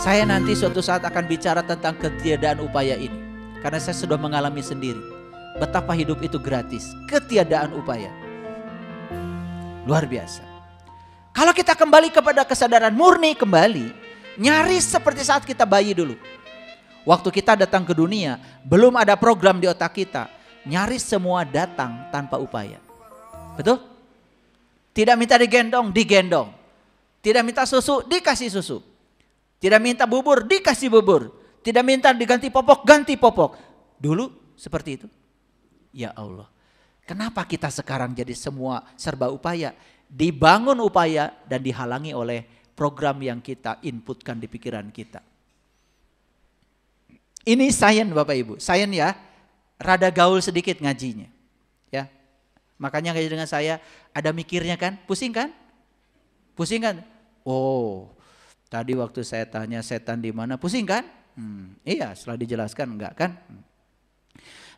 Saya nanti suatu saat akan bicara tentang ketiadaan upaya ini. Karena saya sudah mengalami sendiri. Betapa hidup itu gratis. Ketiadaan upaya. Luar biasa. Kalau kita kembali kepada kesadaran murni kembali. Nyaris seperti saat kita bayi dulu. Waktu kita datang ke dunia. Belum ada program di otak kita. Nyaris semua datang tanpa upaya. Betul? Tidak minta digendong, digendong. Tidak minta susu, dikasih susu. Tidak minta bubur, dikasih bubur. Tidak minta diganti popok, ganti popok. Dulu seperti itu. Ya Allah. Kenapa kita sekarang jadi semua serba upaya? Dibangun upaya dan dihalangi oleh program yang kita inputkan di pikiran kita. Ini sains Bapak Ibu. Sains ya. Rada gaul sedikit ngajinya. Ya. Makanya ngaji dengan saya ada mikirnya kan? Pusing kan? Pusing kan? Oh. Tadi waktu saya tanya setan di mana, pusing kan? Iya, setelah dijelaskan enggak kan?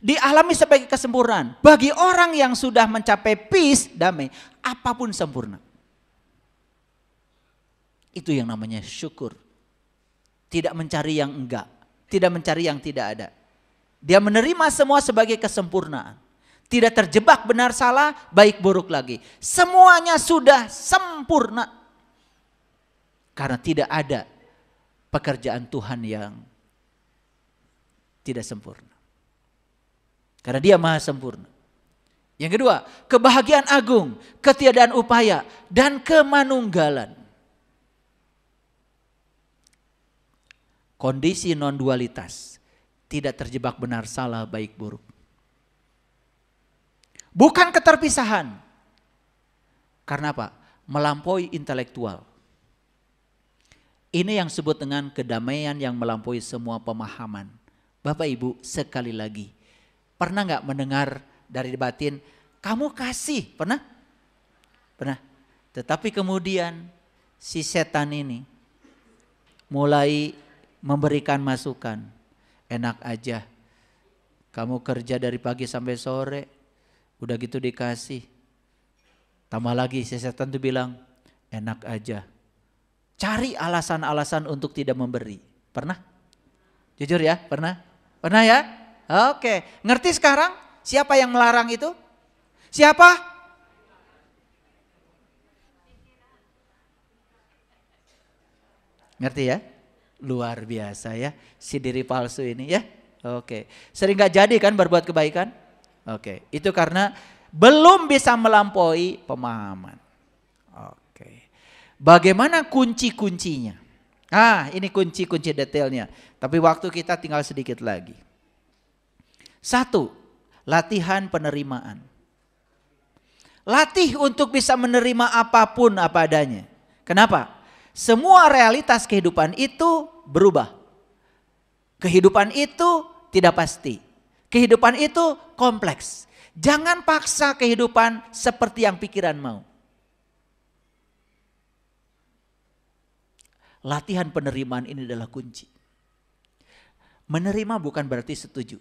Dialami sebagai kesempurnaan. Bagi orang yang sudah mencapai peace, damai, apapun sempurna. Itu yang namanya syukur. Tidak mencari yang enggak, tidak mencari yang tidak ada. Dia menerima semua sebagai kesempurnaan. Tidak terjebak benar salah, baik buruk lagi. Semuanya sudah sempurna. Karena tidak ada pekerjaan Tuhan yang tidak sempurna. Karena Dia maha sempurna. Yang kedua, kebahagiaan agung, ketiadaan upaya, dan kemanunggalan. Kondisi non-dualitas, tidak terjebak benar salah, baik buruk. Bukan keterpisahan. Karena apa? Melampaui intelektual. Ini yang disebut dengan kedamaian yang melampaui semua pemahaman. Bapak Ibu sekali lagi. Pernah gak mendengar dari batin, kamu kasih, pernah? Pernah. Tetapi kemudian si setan ini mulai memberikan masukan. Enak aja, kamu kerja dari pagi sampai sore, udah gitu dikasih. Tambah lagi si setan itu bilang, enak aja. Cari alasan-alasan untuk tidak memberi. Pernah? Jujur ya, pernah? Pernah ya? Oke, ngerti sekarang siapa yang melarang itu? Siapa? Ngerti ya? Luar biasa ya, si diri palsu ini ya. Oke, sering gak jadi kan berbuat kebaikan? Oke, itu karena belum bisa melampaui pemahaman. Oke, bagaimana kunci-kuncinya? Ini kunci-kunci detailnya. Tapi waktu kita tinggal sedikit lagi. 1, latihan penerimaan. Latih untuk bisa menerima apapun apa adanya. Kenapa? Semua realitas kehidupan itu berubah. Kehidupan itu tidak pasti. Kehidupan itu kompleks. Jangan paksa kehidupan seperti yang pikiran mau. Latihan penerimaan ini adalah kunci. Menerima bukan berarti setuju.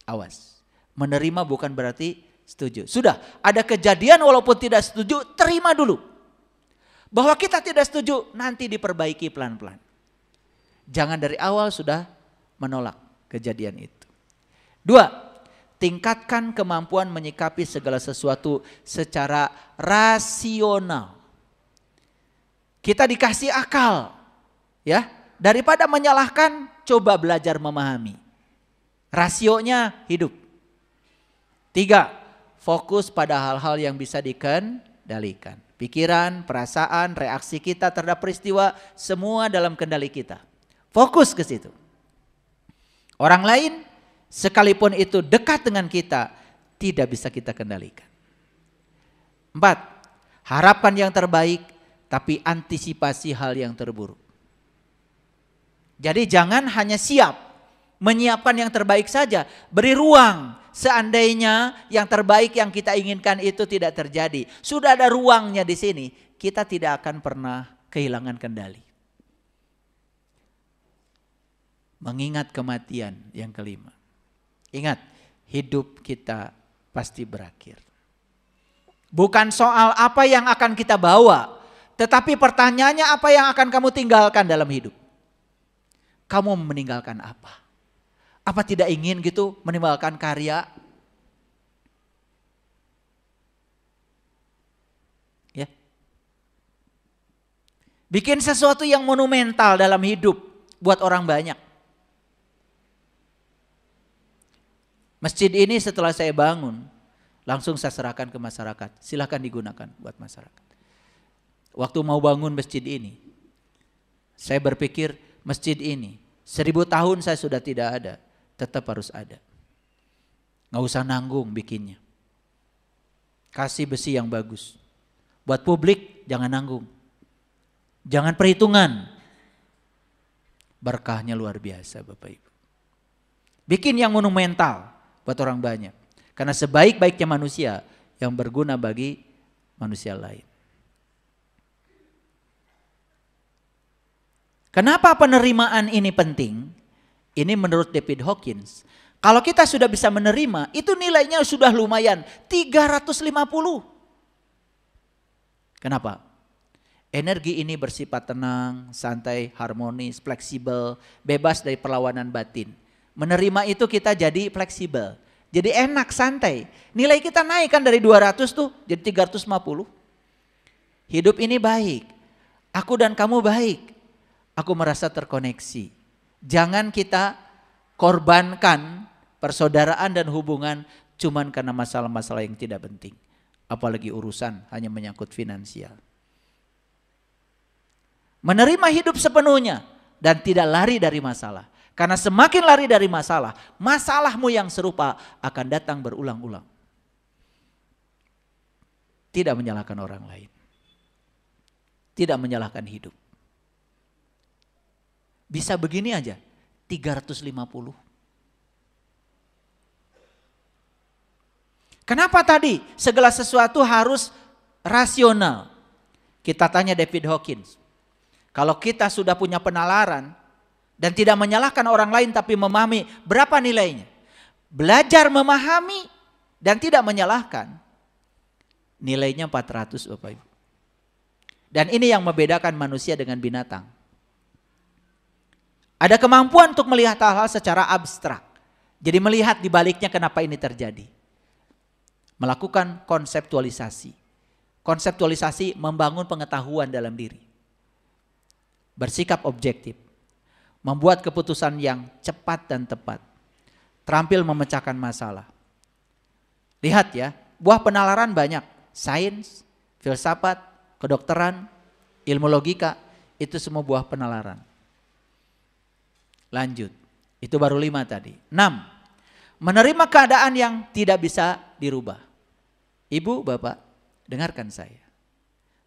Awas. Menerima bukan berarti setuju. Sudah, ada kejadian walaupun tidak setuju, terima dulu. Bahwa kita tidak setuju, nanti diperbaiki pelan-pelan. Jangan dari awal sudah menolak kejadian itu. 2, tingkatkan kemampuan menyikapi segala sesuatu secara rasional. Kita dikasih akal, ya. Daripada menyalahkan, coba belajar memahami. Rasionya hidup. 3, fokus pada hal-hal yang bisa dikendalikan. Pikiran, perasaan, reaksi kita terhadap peristiwa, semua dalam kendali kita. Fokus ke situ. Orang lain, sekalipun itu dekat dengan kita, tidak bisa kita kendalikan. 4, harapkan yang terbaik, tapi antisipasi hal yang terburuk. Jadi jangan hanya siap menyiapkan yang terbaik saja, beri ruang seandainya yang terbaik yang kita inginkan itu tidak terjadi. Sudah ada ruangnya di sini, kita tidak akan pernah kehilangan kendali. Mengingat kematian yang kelima. Ingat, hidup kita pasti berakhir. Bukan soal apa yang akan kita bawa, Tetapi pertanyaannya, apa yang akan kamu tinggalkan dalam hidup? Kamu meninggalkan apa? Apa tidak ingin gitu meninggalkan karya? Ya. Bikin sesuatu yang monumental dalam hidup buat orang banyak. Masjid ini setelah saya bangun, langsung saya serahkan ke masyarakat. Silahkan digunakan buat masyarakat. Waktu mau bangun masjid ini, saya berpikir masjid ini 1000 tahun saya sudah tidak ada, tetap harus ada. Nggak usah nanggung bikinnya. Kasih besi yang bagus. Buat publik jangan nanggung. Jangan perhitungan. Berkahnya luar biasa Bapak Ibu. Bikin yang monumental buat orang banyak. Karena sebaik-baiknya manusia yang berguna bagi manusia lain. Kenapa penerimaan ini penting? Ini menurut David Hawkins. Kalau kita sudah bisa menerima, itu nilainya sudah lumayan. 350. Kenapa? Energi ini bersifat tenang, santai, harmonis, fleksibel, bebas dari perlawanan batin. Menerima itu kita jadi fleksibel. Jadi enak, santai. Nilai kita naik kan dari 200 tuh jadi 350. Hidup ini baik. Aku dan kamu baik. Aku merasa terkoneksi. Jangan kita korbankan persaudaraan dan hubungan cuman karena masalah-masalah yang tidak penting. Apalagi urusan hanya menyangkut finansial. Menerima hidup sepenuhnya dan tidak lari dari masalah. Karena semakin lari dari masalah, masalahmu yang serupa akan datang berulang-ulang. Tidak menyalahkan orang lain. Tidak menyalahkan hidup. Bisa begini aja, 350. Kenapa tadi segala sesuatu harus rasional? Kita tanya David Hawkins. Kalau kita sudah punya penalaran dan tidak menyalahkan orang lain tapi memahami, berapa nilainya? Belajar memahami dan tidak menyalahkan, nilainya 400 Bapak Ibu. Dan ini yang membedakan manusia dengan binatang. Ada kemampuan untuk melihat hal-hal secara abstrak. Jadi melihat di baliknya kenapa ini terjadi. Melakukan konseptualisasi. Konseptualisasi membangun pengetahuan dalam diri. Bersikap objektif. Membuat keputusan yang cepat dan tepat. Terampil memecahkan masalah. Lihat ya, buah penalaran banyak. Sains, filsafat, kedokteran, ilmu logika, itu semua buah penalaran. Lanjut, itu baru 5 tadi. 6, menerima keadaan yang tidak bisa dirubah. Ibu, bapak, dengarkan saya.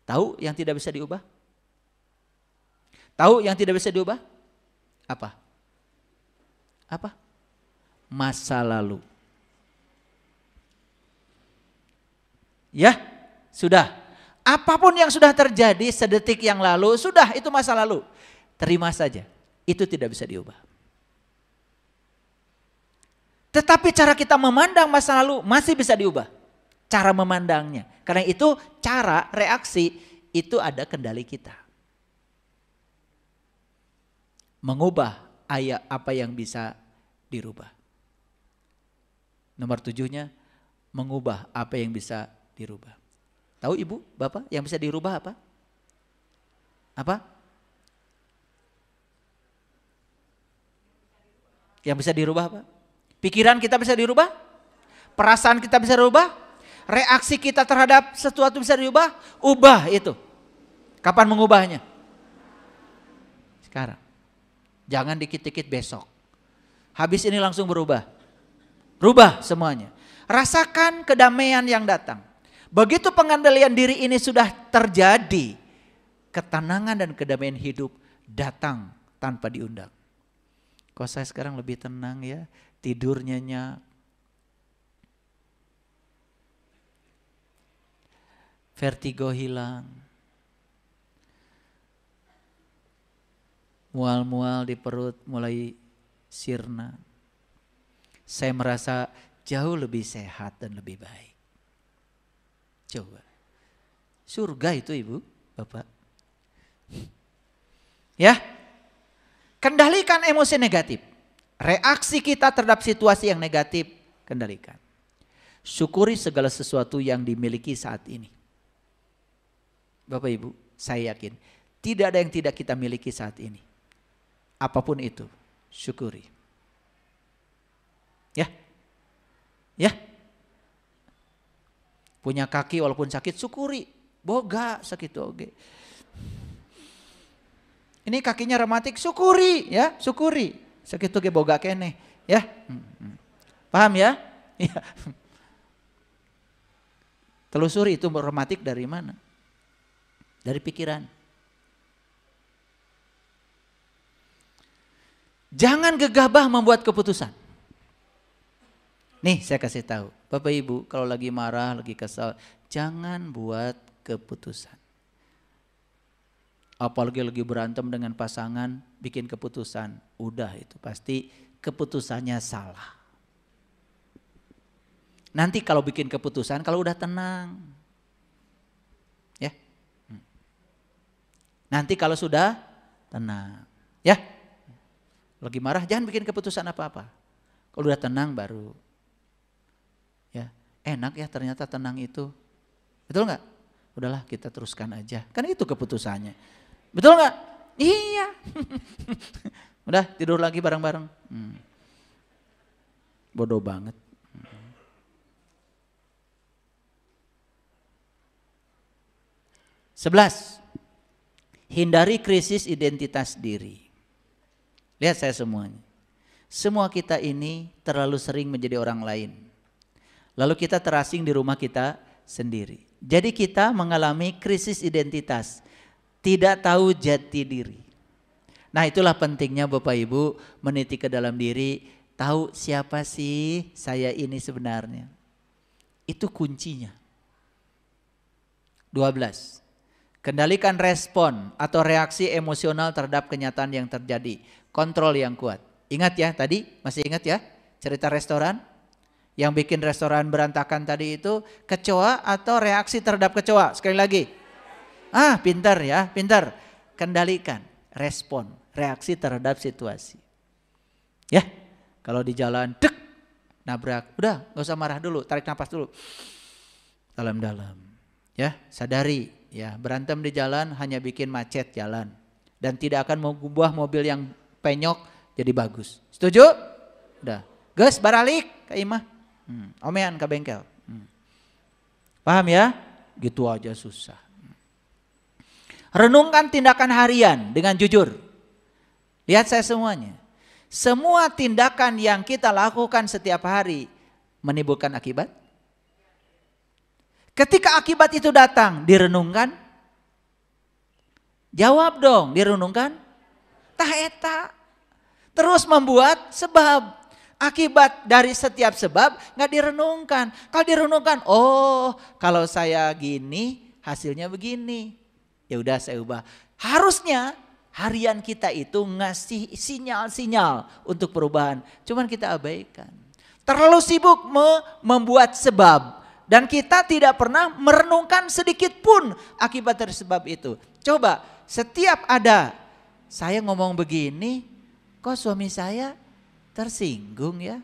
Tahu yang tidak bisa diubah? Tahu yang tidak bisa diubah? Apa? Apa? Masa lalu. Ya, sudah. Apapun yang sudah terjadi sedetik yang lalu, sudah itu masa lalu. Terima saja. Itu tidak bisa diubah. Tetapi cara kita memandang masa lalu masih bisa diubah. Cara memandangnya. Karena itu cara reaksi itu ada kendali kita. Mengubah apa yang bisa dirubah. Nomor 7-nya, mengubah apa yang bisa dirubah. Tahu ibu, bapak, yang bisa dirubah apa? Apa? Yang bisa dirubah apa? Pikiran kita bisa dirubah? Perasaan kita bisa dirubah? Reaksi kita terhadap sesuatu bisa dirubah? Ubah itu. Kapan mengubahnya? Sekarang. Jangan dikit-dikit besok. Habis ini langsung berubah. Rubah semuanya. Rasakan kedamaian yang datang. Begitu pengendalian diri ini sudah terjadi, ketenangan dan kedamaian hidup datang tanpa diundang. Kok saya sekarang lebih tenang ya, tidur nyenyak. Vertigo hilang. Mual-mual di perut mulai sirna. Saya merasa jauh lebih sehat dan lebih baik. Coba. Surga itu ibu, bapak. Ya. Kendalikan emosi negatif. Reaksi kita terhadap situasi yang negatif, kendalikan. Syukuri segala sesuatu yang dimiliki saat ini. Bapak Ibu, saya yakin tidak ada yang tidak kita miliki saat ini. Apapun itu, syukuri. Ya. Ya. Punya kaki walaupun sakit, syukuri. Boga sakit oge. Ini kakinya rematik, syukuri ya, syukuri. Sakit oge boga kene, ya. Paham ya? Ya. Telusuri itu rematik dari mana? Dari pikiran. Jangan gegabah membuat keputusan. Nih saya kasih tahu, Bapak Ibu kalau lagi marah, lagi kesal, jangan buat keputusan. Apalagi lagi berantem dengan pasangan, bikin keputusan, udah itu pasti keputusannya salah. Nanti kalau bikin keputusan, kalau udah tenang, ya. Nanti kalau sudah tenang, ya. Lagi marah, jangan bikin keputusan apa-apa. Kalau udah tenang baru. Ya, enak ya ternyata tenang itu. Betul nggak? Udahlah kita teruskan aja. Kan itu keputusannya. Betul nggak? Iya. Udah tidur lagi bareng-bareng. Bodoh banget. Sebelas. Hindari krisis identitas diri. Lihat saya semuanya. Semua kita ini terlalu sering menjadi orang lain. Lalu kita terasing di rumah kita sendiri. Jadi kita mengalami krisis identitas. Tidak tahu jati diri. Nah itulah pentingnya Bapak Ibu meniti ke dalam diri. Tahu siapa sih saya ini sebenarnya. Itu kuncinya. 12. Kendalikan respon atau reaksi emosional terhadap kenyataan yang terjadi. Kontrol yang kuat. Ingat ya tadi, masih ingat ya cerita restoran? Yang bikin restoran berantakan tadi itu kecoa atau reaksi terhadap kecoa? Sekali lagi. Pintar ya, pintar. Kendalikan respon, reaksi terhadap situasi. Ya, kalau di jalan, dek, nabrak. Udah, gak usah marah dulu, tarik nafas dulu. Dalam-dalam. Ya, sadari. Ya, berantem di jalan hanya bikin macet jalan. Dan tidak akan mengubah mobil yang penyok jadi bagus. Setuju? Udah. Gus, baralik ke imah. Omean ke bengkel. Paham ya? Gitu aja susah. Renungkan tindakan harian dengan jujur. Lihat saya semuanya. Semua tindakan yang kita lakukan setiap hari menimbulkan akibat. Ketika akibat itu datang, direnungkan. Jawab dong, direnungkan. Tah eta. Terus membuat sebab. Akibat dari setiap sebab nggak direnungkan. Kalau direnungkan, oh kalau saya gini hasilnya begini. Ya udah saya ubah. Harusnya harian kita itu ngasih sinyal-sinyal untuk perubahan. Cuman kita abaikan. Terlalu sibuk membuat sebab. Dan kita tidak pernah merenungkan sedikit pun akibat dari sebab itu. Coba setiap ada saya ngomong begini, kok suami saya tersinggung ya.